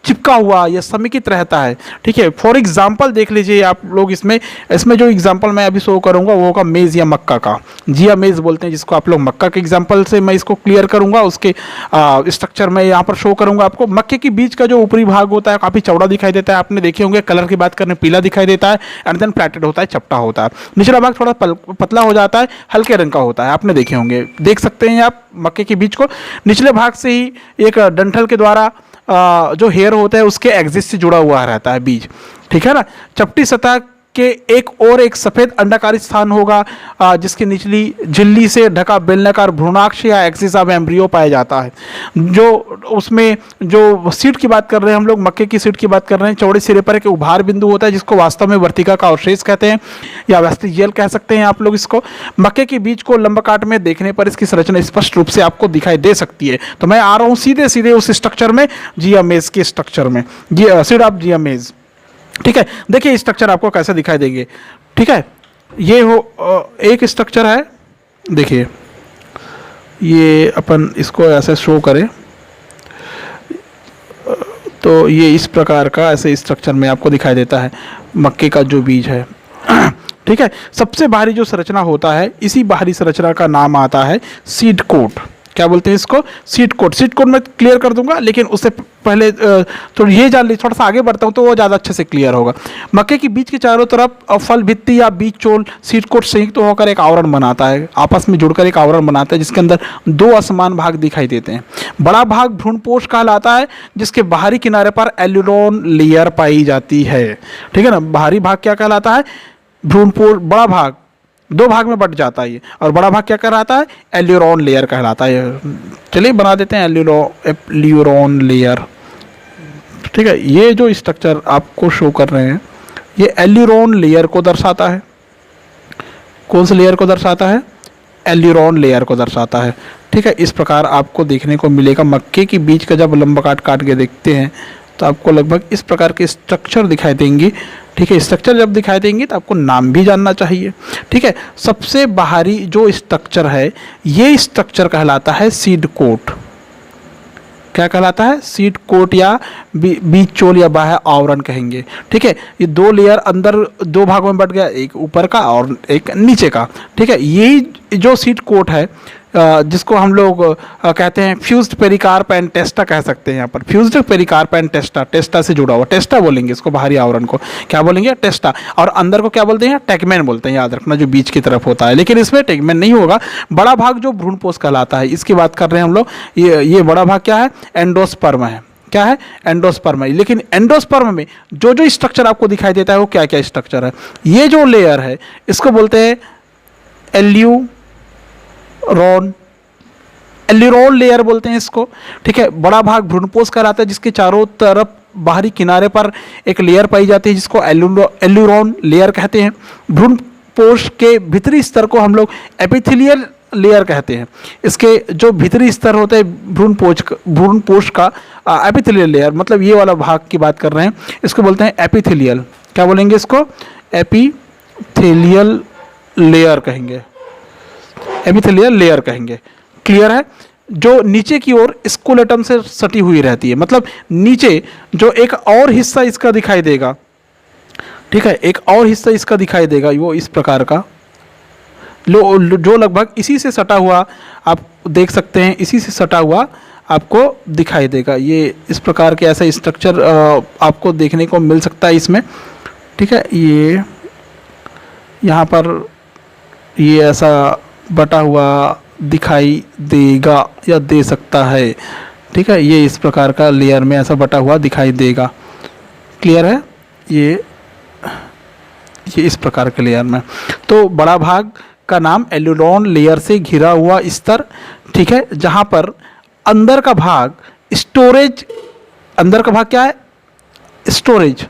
चिपका हुआ या समेकित रहता है, ठीक है। फॉर एग्जाम्पल देख लीजिए आप लोग, इसमें जो एग्जाम्पल मैं अभी शो करूंगा वो होगा मेज़ या मक्का का। जिया मेज़ बोलते हैं जिसको आप लोग, मक्का के एग्जाम्पल से मैं इसको क्लियर करूंगा। उसके स्ट्रक्चर में यहाँ पर शो करूंगा आपको। मक्के की बीज का जो ऊपरी भाग होता है काफ़ी चौड़ा दिखाई देता है, आपने देखे होंगे। कलर की बात करें पीला दिखाई देता है, एंड देन प्लेटेड होता है, चपटा होता है। निचला भाग थोड़ा पतला हो जाता है, हल्के रंग का होता है, आपने देखे होंगे। देख सकते हैं आप मक्के के बीज को, निचले भाग से ही एक डंठल के द्वारा जो हेयर होता है उसके एक्सिस से जुड़ा हुआ रहता है बीज, ठीक है ना। चपटी सतह के एक सफेद अंडाकारी स्थान होगा, जिसकी निचली झिल्ली से ढका बेलनाकार भ्रूणाक्ष या एक्सिस ऑफ एम्ब्रियो पाया जाता है। जो उसमें जो सीड की बात कर रहे हैं हम लोग, मक्के की सीड की बात कर रहे हैं, चौड़े सिरे पर एक उभार बिंदु होता है जिसको वास्तव में वर्तिका का अवशेष कहते हैं, या वेस्टिजियल कह सकते हैं आप लोग इसको। मक्के की बीज को लंबा काट में देखने पर इसकी संरचना स्पष्ट रूप से आपको दिखाई दे सकती है। तो मैं आ रहा हूँ सीधे सीधे उस स्ट्रक्चर में, जिया मेज़ के स्ट्रक्चर में, सीड ऑफ जिया मेज़, ठीक है। देखिए स्ट्रक्चर आपको कैसे दिखाई देंगे, ठीक है। ये एक स्ट्रक्चर है, देखिए ये अपन इसको ऐसे शो करें तो ये इस प्रकार का ऐसे स्ट्रक्चर में आपको दिखाई देता है मक्के का जो बीज है, ठीक है। सबसे बाहरी जो संरचना होता है, इसी बाहरी संरचना का नाम आता है सीड कोट। क्या बोलते हैं इसको, सीड कोट। सीड कोट मैं क्लियर कर दूंगा, लेकिन उससे पहले तो ये जान लीजिए, थोड़ा सा आगे बढ़ता हूँ तो वो ज़्यादा अच्छे से क्लियर होगा। मक्के की बीज के चारों तरफ फल भित्ति या बीज चोल सीड कोट संयुक्त होकर एक आवरण बनाता है, आपस में जुड़कर एक आवरण बनाता है, जिसके अंदर दो असमान भाग दिखाई देते हैं। बड़ा भाग भ्रूणपोष कहलाता है, जिसके बाहरी किनारे पर एल्यूरोन लेयर पाई जाती है, ठीक है ना। बाहरी भाग क्या कहलाता है, भ्रूणपोष। बड़ा भाग दो भाग में बट जाता है ये, और बड़ा भाग क्या कहलाता है, एल्यूरोन लेयर कहलाता है। चलिए बना देते हैं एल्यूरोन लेयर, ठीक है। ये जो स्ट्रक्चर आपको शो कर रहे हैं ये एल्यूरोन लेयर को दर्शाता है। कौन से लेयर को दर्शाता है, एल्यूरोन लेयर को दर्शाता है। ठीक है, इस प्रकार आपको देखने को मिलेगा। मक्के के बीज का जब लंबा काट काट के देखते हैं तो आपको लगभग इस प्रकार के स्ट्रक्चर दिखाई देंगी। ठीक है, स्ट्रक्चर जब दिखाई देंगे तो आपको नाम भी जानना चाहिए। ठीक है, सबसे बाहरी जो स्ट्रक्चर है ये स्ट्रक्चर कहलाता है सीड कोट। क्या कहलाता है? सीड कोट या बीज चोल या बाह्य आवरण कहेंगे। ठीक है, ये दो लेयर अंदर दो भागों में बट गया, एक ऊपर का और एक नीचे का। ठीक है, यही जो सीड कोट है जिसको हम लोग कहते हैं फ्यूज्ड पेरिकार्प एंड टेस्टा कह सकते हैं। यहाँ पर फ्यूज्ड पेरिकार्प एंड टेस्टा, टेस्टा से जुड़ा हुआ, टेस्टा बोलेंगे इसको, बाहरी आवरण को क्या बोलेंगे? टेस्टा। और अंदर को क्या बोलते हैं? टेगमेन बोलते हैं, याद रखना, जो बीच की तरफ होता है। लेकिन इसमें टेगमेन नहीं होगा, बड़ा भाग जो भ्रूणपोष कहलाता है, इसकी बात कर रहे हैं हम लोग। ये बड़ा भाग क्या है? एंडोस्पर्म है। क्या है? एंडोस्पर्म है। लेकिन एंडोस्पर्म में जो जो स्ट्रक्चर आपको दिखाई देता है वो क्या क्या स्ट्रक्चर है? ये जो लेयर है इसको बोलते हैं एल्यूरोन लेयर बोलते हैं इसको। ठीक है, बड़ा भाग भ्रूणपोष कहलाता है, जिसके चारों तरफ बाहरी किनारे पर एक लेयर पाई जाती है जिसको एल्यूरोन लेयर कहते हैं। भ्रूणपोष के भीतरी स्तर को हम लोग एपिथेलियल लेयर कहते हैं। इसके जो भीतरी स्तर होते हैं भ्रूणपोष का एपिथेलियल लेयर, मतलब ये वाला भाग की बात कर रहे हैं, इसको बोलते हैं एपिथेलियल। क्या बोलेंगे इसको? एपिथेलियल लेयर कहेंगे, एपिथेलियल लेयर कहेंगे। क्लियर है? जो नीचे की ओर स्केलेटन से सटी हुई रहती है, मतलब नीचे जो एक और हिस्सा इसका दिखाई देगा। ठीक है, एक और हिस्सा इसका दिखाई देगा, वो इस प्रकार का जो लगभग इसी से सटा हुआ आप देख सकते हैं, इसी से सटा हुआ आपको दिखाई देगा। ये इस प्रकार के ऐसा स्ट्रक्चर आपको देखने को मिल सकता है इसमें। ठीक है, ये यहाँ पर ये ऐसा बटा हुआ दिखाई देगा या दे सकता है। ठीक है, ये इस प्रकार का लेयर में ऐसा बटा हुआ दिखाई देगा। क्लियर है? ये इस प्रकार के लेयर में, तो बड़ा भाग का नाम एल्यूरोन लेयर से घिरा हुआ स्तर। ठीक है, जहाँ पर अंदर का भाग स्टोरेज, अंदर का भाग क्या है? Storage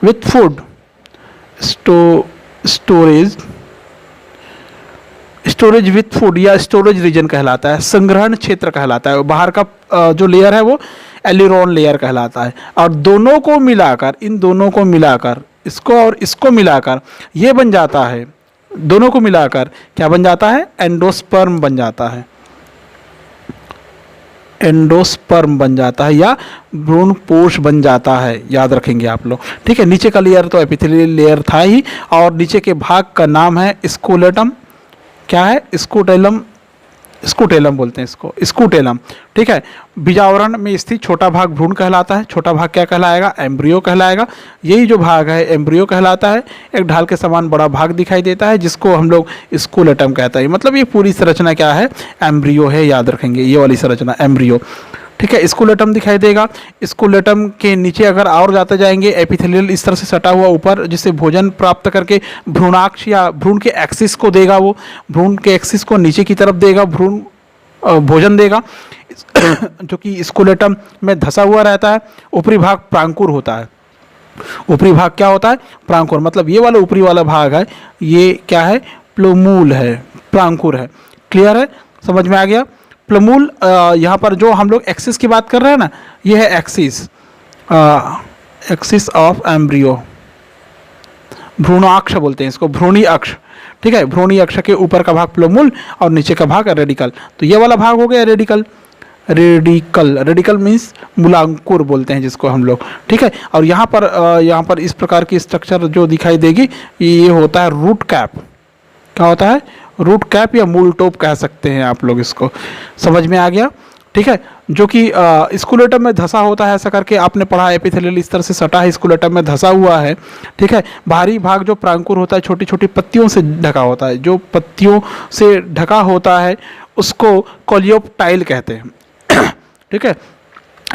with food, storage with food या स्टोरेज रीजन कहलाता है, संग्रहण क्षेत्र कहलाता है। बाहर का जो लेयर है वो एल्यूरोन लेयर कहलाता है। और दोनों को मिलाकर, इन दोनों को मिलाकर, इसको और इसको मिलाकर ये बन जाता है, दोनों को मिलाकर क्या बन जाता है? एंडोस्पर्म बन जाता है, एंडोस्पर्म बन जाता है या भ्रूणपोष बन जाता है। याद रखेंगे आप लोग। ठीक है, नीचे का लेयर तो एपिथेलियल लेयर था ही, और नीचे के भाग का नाम है स्कूलेटम। क्या है? स्कूटेलम बोलते हैं इसको, स्कूटेलम। ठीक है, बीजावरण में स्थित छोटा भाग भ्रूण कहलाता है। छोटा भाग क्या कहलाएगा? एम्ब्रियो कहलाएगा। यही जो भाग है एम्ब्रियो कहलाता है। एक ढाल के समान बड़ा भाग दिखाई देता है जिसको हम लोग स्कूलेटम कहते हैं। मतलब ये पूरी संरचना क्या है? एम्ब्रियो है। याद रखेंगे ये वाली संरचना एम्ब्रियो। ठीक है, स्कूलेटम दिखाई देगा। स्कूलेटम के नीचे अगर और जाते जाएंगे, एपिथेलियल स्तर से सटा हुआ ऊपर, जिससे भोजन प्राप्त करके भ्रूणाक्ष या भ्रूण के एक्सिस को देगा, वो भ्रूण के एक्सिस को नीचे की तरफ देगा, भ्रूण भोजन देगा जो कि स्कूलेटम में धसा हुआ रहता है। ऊपरी भाग प्रांकुर होता है। ऊपरी भाग क्या होता है? प्रांकुर। मतलब ये वाला ऊपरी वाला भाग है, ये क्या है? प्लूमूल है, प्रांकुर है। क्लियर है? समझ में आ गया? प्लूमूल, यहाँ पर जो हम लोग एक्सिस की बात कर रहे हैं ना, ये है एक्सिस, एक्सिस ऑफ एम्ब्रियो, भ्रूणाक्ष बोलते हैं इसको, भ्रूणी अक्ष। ठीक है, भ्रूणी अक्ष के ऊपर का भाग प्लूमूल और नीचे का भाग रेडिकल। तो ये वाला भाग हो गया रेडिकल। रेडिकल मीन्स मूलांकुर बोलते हैं जिसको हम लोग। ठीक है, और यहाँ पर इस प्रकार की स्ट्रक्चर जो दिखाई देगी, ये होता है रूट कैप। क्या होता है? रूट कैप या मूल टोप कह सकते हैं आप लोग इसको। समझ में आ गया? ठीक है, जो कि स्कूलेटम में धसा होता है, ऐसा करके आपने पढ़ा, एपिथेलियल स्तर से सटा है, स्कूलेटम में धसा हुआ है। ठीक है, बाहरी भाग जो प्रांकुर होता है, छोटी छोटी पत्तियों से ढका होता है। जो पत्तियों से ढका होता है उसको कोलियोप्टाइल कहते हैं। ठीक है,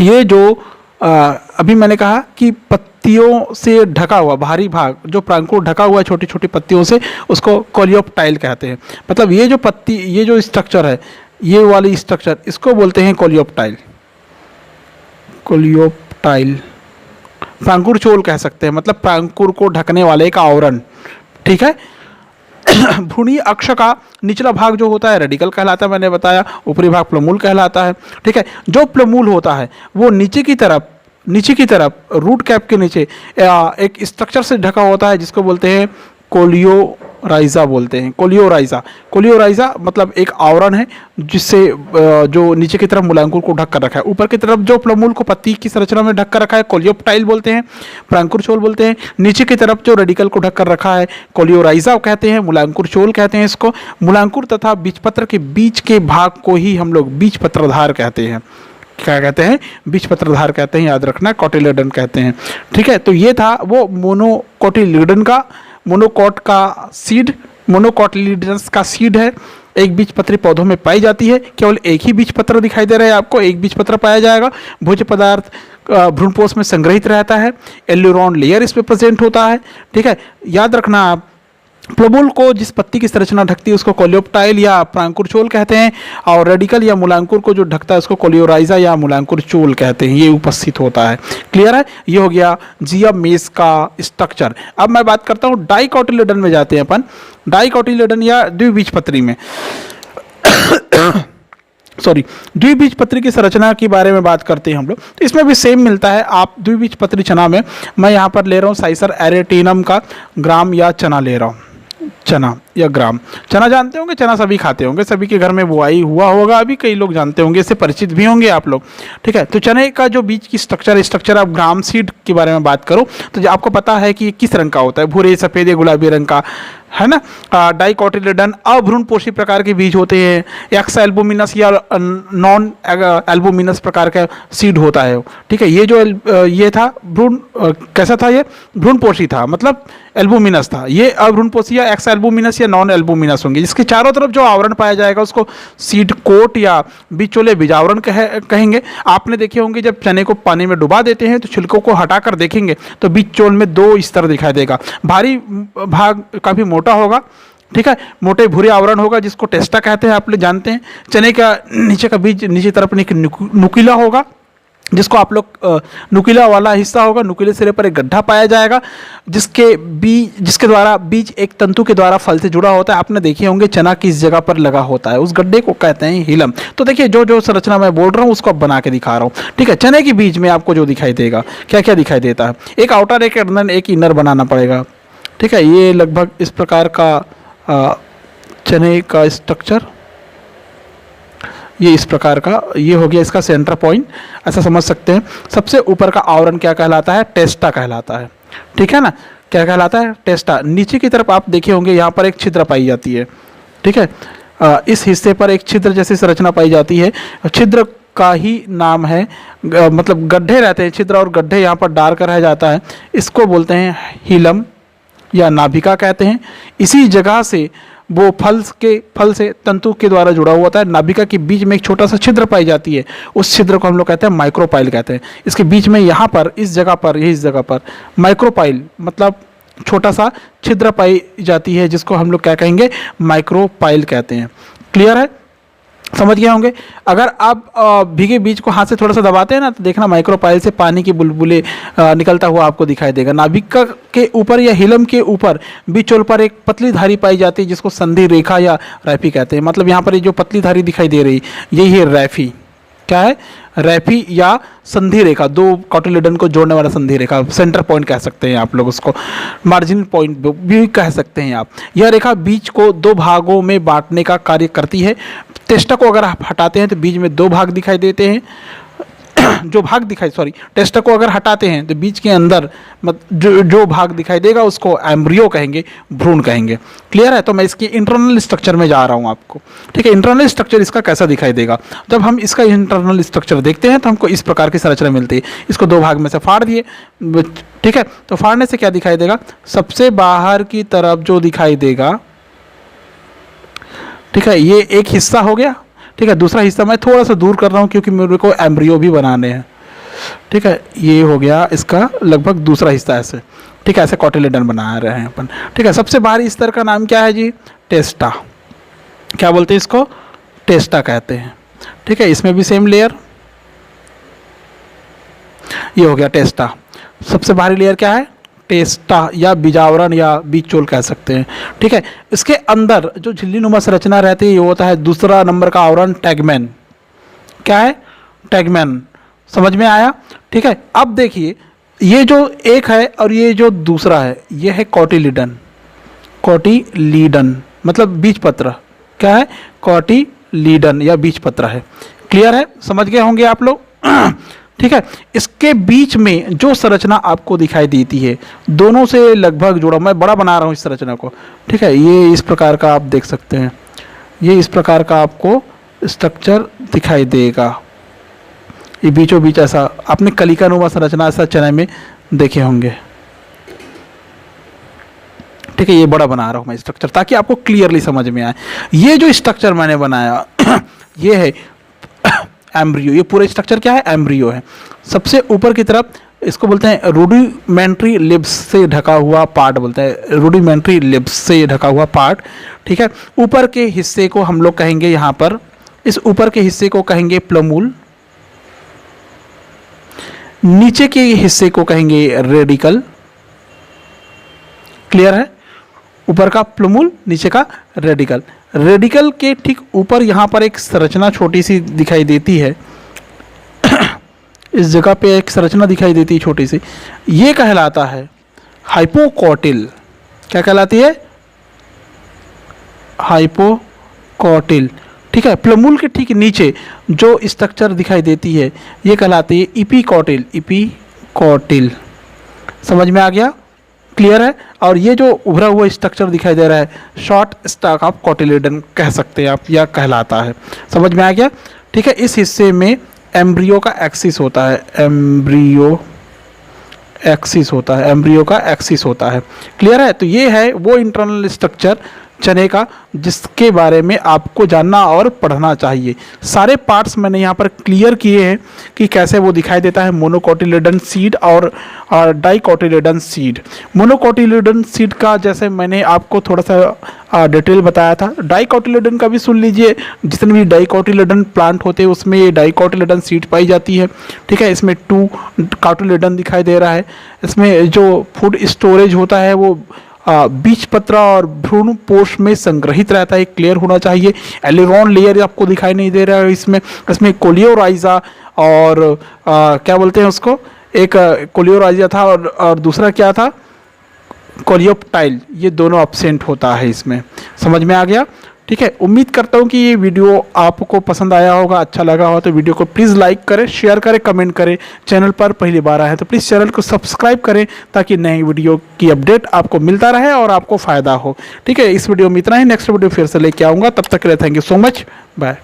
ये जो अभी मैंने कहा कि पत्तियों से ढका हुआ बाहरी भाग, जो प्रांकुर ढका हुआ है छोटी छोटी पत्तियों से, उसको कोलियोप्टाइल कहते हैं। मतलब ये जो पत्ती, ये जो स्ट्रक्चर है, ये वाली स्ट्रक्चर, इसको बोलते हैं कोलियोप्टाइल। कोलियोप्टाइल प्रांकुर चोल कह सकते हैं, मतलब प्रांकुर को ढकने वाले का आवरण। ठीक है, भ्रूणीय अक्ष का निचला भाग जो होता है रेडिकल कहलाता है, मैंने बताया। ऊपरी भाग प्लमूल कहलाता है। ठीक है, जो प्लमूल होता है वो नीचे की तरफ रूट कैप के नीचे एक स्ट्रक्चर से ढका होता है जिसको बोलते हैं कोलियोराइजा बोलते हैं। कोलियोराइजा मतलब एक आवरण है जिससे जो नीचे की तरफ मूलांकुर को ढक कर रखा है। ऊपर की तरफ जो प्लमूल को पत्ती की संरचना में ढक कर रखा है कोलियोप्टाइल बोलते हैं, प्रांकुर चोल बोलते हैं। नीचे की तरफ जो रेडिकल को ढक कर रखा है कोलियोराइजा कहते हैं, मूलांकुर चोल कहते हैं इसको। मूलांकुर तथा बीजपत्र के बीच के भाग को ही हम लोग बीजपत्रधार कहते हैं। क्या कहते हैं? बीजपत्रधार कहते हैं, याद रखना, कोटिलेडन कहते हैं। ठीक है, तो ये था वो मोनोकोटिलीडन का, मोनोकोट का सीड, मोनोकोटिलीडन्स का सीड है। एक बीजपत्री पौधों में पाई जाती है। केवल एक ही बीजपत्र दिखाई दे रहा है आपको, एक बीजपत्र पाया जाएगा। भोज्य पदार्थ भ्रूणपोष में संग्रहित रहता है। एल्यूरोन लेयर इसमें प्रेजेंट होता है। ठीक है, याद रखना आप, प्लमूल को जिस पत्ती की संरचना ढकती है उसको कोलियोप्टाइल या प्रांकुर चोल कहते हैं, और रेडिकल या मूलांकुर को जो ढकता है उसको कोलियोराइजा या मूलांकुर चोल कहते हैं। ये उपस्थित होता है। क्लियर है? ये हो गया जिया मेस का स्ट्रक्चर। अब मैं बात करता हूँ डाइकोटिलेडन में जाते हैं अपन। डाइकोटिलेडन या द्विबीजपत्री में द्विबीजपत्री की संरचना के बारे में बात करते हैं हम लोग। तो इसमें भी सेम मिलता है। आप द्विबीजपत्री चना में, मैं यहाँ पर ले रहा हूँ साइसर एरेटिनम का ग्राम या चना ले रहा हूँ, चना या ग्राम। चना जानते होंगे, चना सभी खाते होंगे, सभी के घर में बुआई हुआ होगा, अभी कई लोग जानते होंगे, इससे परिचित भी होंगे आप लोग। ठीक है, तो चने का जो बीज की स्ट्रक्चर आप ग्राम सीड के बारे में बात करो तो आपको पता है कि किस रंग का होता है, भूरे, सफ़ेद या गुलाबी रंग का, है ना। डाइकोटिलेडन अभ्रूणपोषी प्रकार के बीज होते हैं। एक्स एल्बुमिनस या नॉन एल्बुमिनस प्रकार का सीड होता है। ठीक है, ये जो ये था भ्रूण, कैसा था? ये भ्रूणपोषी था, मतलब एल्बुमिनस था। ये अभ्रूणपोषी या एक्स एल्बुमिनस या नॉन एल्बुमिनस होंगे। जिसके चारों तरफ जो आवरण पाया जाएगा उसको सीड कोट या बीजचोले बीजावरण कहेंगे। आपने देखे होंगे जब चने को पानी में डुबा देते हैं तो छिलकों को हटाकर देखेंगे तो बीजचोल में दो स्तर दिखाई देगा। भारी भाग काफ़ी मोटा होगा। ठीक है, मोटे भूरे आवरण होगा जिसको टेस्टा कहते हैं, आप लोग जानते हैं। चने का नीचे का बीज नीचे तरफ एक नुकीला होगा जिसको आप लोग नुकीला वाला हिस्सा होगा, नुकीले सिरे पर एक गड्ढा पाया जाएगा जिसके द्वारा बीज एक तंतु के द्वारा फल से जुड़ा होता है। आपने देखे होंगे चना किस जगह पर लगा होता है, उस गड्ढे को कहते हैं हिलम। तो देखिए जो संरचना मैं बोल रहा हूँ उसको अब बना के दिखा रहा हूँ। ठीक है, चने के बीज में आपको जो दिखाई देगा, क्या क्या दिखाई देता है? एक आउटर, एक इंटर, एक इनर बनाना पड़ेगा। ठीक है, ये लगभग इस प्रकार का चने का स्ट्रक्चर, ये इस प्रकार का, ये हो गया इसका सेंटर पॉइंट, ऐसा समझ सकते हैं। सबसे ऊपर का आवरण क्या कहलाता है? टेस्टा कहलाता है। ठीक है ना, क्या कहलाता है? टेस्टा। नीचे की तरफ आप देखे होंगे यहाँ पर एक छिद्र पाई जाती है। ठीक है, इस हिस्से पर एक छिद्र जैसी संरचना पाई जाती है। छिद्र का ही नाम है, मतलब गड्ढे रहते हैं, छिद्र और गड्ढे यहाँ पर डाल कर रह जाता है। इसको बोलते हैं हिलम या नाभिका कहते हैं। इसी जगह से वो फल से तंतु के द्वारा जुड़ा हुआ होता है। नाभिका के बीच में एक छोटा सा छिद्र पाई जाती है, उस छिद्र को हम लोग कहते हैं माइक्रोपाइल कहते हैं। इसके बीच में यहाँ पर इस जगह पर माइक्रोपाइल मतलब छोटा सा छिद्र पाई जाती है जिसको हम लोग क्या कहेंगे? माइक्रोपाइल कहते हैं। क्लियर है? समझ गए होंगे। अगर आप भीगे बीज को हाथ से थोड़ा सा दबाते हैं ना तो देखना माइक्रोपाइल से पानी की बुलबुले निकलता हुआ आपको दिखाई देगा। नाभिका के ऊपर या हिलम के ऊपर बीजचोल पर एक पतली धारी पाई जाती है जिसको संधि रेखा या रैफी कहते हैं। मतलब यहाँ पर ये जो पतली धारी दिखाई दे रही यही है रैफी। क्या है? रैफी या संधि रेखा, दो कोटिलेडन को जोड़ने वाला संधि रेखा, सेंटर पॉइंट कह सकते हैं आप लोग उसको, मार्जिनल पॉइंट भी कह सकते हैं आप। यह रेखा बीज को दो भागों में बांटने का कार्य करती है। टेस्टा को अगर आप हटाते हैं तो बीज में दो भाग दिखाई देते हैं। टेस्टा को अगर हटाते हैं तो बीज के अंदर जो भाग दिखाई देगा उसको एम्ब्रियो कहेंगे, भ्रूण कहेंगे। क्लियर है? तो मैं इसकी इंटरनल स्ट्रक्चर में जा रहा हूँ आपको। ठीक है, इंटरनल स्ट्रक्चर इसका कैसा दिखाई देगा? जब हम इसका इंटरनल स्ट्रक्चर देखते हैं तो हमको इस प्रकार की संरचना मिलती है। इसको दो भाग में से फाड़ दिए। ठीक है, तो फाड़ने से क्या दिखाई देगा? सबसे बाहर की तरफ जो दिखाई देगा, ठीक है, ये एक हिस्सा हो गया। ठीक है, दूसरा हिस्सा मैं थोड़ा सा दूर कर रहा हूँ क्योंकि मेरे को एम्ब्रियो भी बनाने हैं। ठीक है, ये हो गया इसका लगभग दूसरा हिस्सा ऐसे। ठीक है, ऐसे कोटिलेडन बना रहे हैं अपन। ठीक है, सबसे बाहरी स्तर का नाम क्या है जी? टेस्टा। क्या बोलते हैं इसको? टेस्टा कहते हैं। ठीक है, इसमें भी सेम लेयर, ये हो गया टेस्टा। सबसे बाहरी लेयर क्या है? टेस्टा या बीजावरण या बीज चोल कह सकते हैं। ठीक है, इसके अंदर जो झिल्ली नुमा संरचना रहती है ये होता है दूसरा नंबर का आवरण टैगमैन। क्या है? टैगमैन। समझ में आया? ठीक है, अब देखिए ये जो एक है और ये जो दूसरा है ये है कॉटिलीडन। कॉटिलीडन मतलब बीजपत्र। क्या है? कॉटिलीडन या बीजपत्र है। क्लियर है? समझ गए होंगे आप लोग। ठीक है, इसके बीच में जो संरचना आपको दिखाई देती है दोनों से लगभग जुड़ा, मैं बड़ा बना रहा हूँ इस संरचना को। ठीक है, ये इस प्रकार का आप देख सकते हैं, ये इस प्रकार का आपको स्ट्रक्चर दिखाई देगा। ये बीचों बीच ऐसा आपने कलिका नुमा संरचना ऐसा चेन्नई में देखे होंगे। ठीक है, ये बड़ा बना रहा हूँ मैं स्ट्रक्चर ताकि आपको क्लियरली समझ में आए। ये जो स्ट्रक्चर मैंने बनाया ये है एम्ब्रियो। ये पूरा स्ट्रक्चर क्या है? एम्ब्रियो है। सबसे ऊपर की तरफ इसको बोलते हैं रूडिमेंट्री लिब्स से ढका हुआ पार्ट बोलते हैं, रूडिमेंट्री लिब्स से ढका हुआ पार्ट। ठीक है, ऊपर के हिस्से को हम लोग कहेंगे यहाँ पर, इस ऊपर के हिस्से को कहेंगे प्लमूल, नीचे के हिस्से को कहेंगे रेडिकल। क्लियर है? ऊपर का प्लमूल, नीचे का रेडिकल। रेडिकल के ठीक ऊपर यहाँ पर एक संरचना छोटी सी दिखाई देती है इस जगह पे एक संरचना दिखाई देती है छोटी सी, ये कहलाता है हाइपोकॉटिल। क्या कहलाती है? हाइपोकॉटिल। ठीक है, प्लमूल के ठीक नीचे जो स्ट्रक्चर दिखाई देती है ये कहलाती है इपीकॉटिल। इपीकॉटिल। समझ में आ गया? क्लियर है? और ये जो उभरा हुआ स्ट्रक्चर दिखाई दे रहा है शॉर्ट स्टॉक ऑफ कॉटिलीडन कह सकते हैं आप, या कहलाता है। समझ में आ गया? ठीक है, इस हिस्से में एम्ब्रियो का एक्सिस होता है, एम्ब्रियो एक्सिस होता है, एम्ब्रियो का एक्सिस होता है। क्लियर है? तो ये है वो इंटरनल स्ट्रक्चर चने का जिसके बारे में आपको जानना और पढ़ना चाहिए। सारे पार्ट्स मैंने यहाँ पर क्लियर किए हैं कि कैसे वो दिखाई देता है मोनोकोटिलीडन सीड और डाइकोटिलीडन सीड। मोनोकोटिलीडन सीड का जैसे मैंने आपको थोड़ा सा डिटेल बताया था, डाइकोटिलीडन का भी सुन लीजिए। जितने भी डाइकोटिलीडन प्लांट होते हैं उसमें ये डाइकोटिलीडन सीड पाई जाती है। ठीक है, इसमें 2 कोटिलीडन दिखाई दे रहा है। इसमें जो फूड स्टोरेज होता है वो बीज पत्र और भ्रूण पोष में संग्रहित रहता है। क्लियर होना चाहिए। एलिरॉन लेयर आपको दिखाई नहीं दे रहा है इसमें कोलियोराइजा और क्या बोलते हैं उसको, एक कोलियोराइजा था और दूसरा क्या था? कोलियोप्टाइल। ये दोनों एब्सेंट होता है इसमें। समझ में आ गया? ठीक है, उम्मीद करता हूँ कि ये वीडियो आपको पसंद आया होगा, अच्छा लगा हो तो वीडियो को प्लीज़ लाइक करें, शेयर करें, कमेंट करें। चैनल पर पहली बार आए हैं तो प्लीज़ चैनल को सब्सक्राइब करें ताकि नई वीडियो की अपडेट आपको मिलता रहे और आपको फ़ायदा हो। ठीक है, इस वीडियो में इतना ही। नेक्स्ट वीडियो फिर से लेके आऊँगा, तब तक के लिए thank you so much, bye.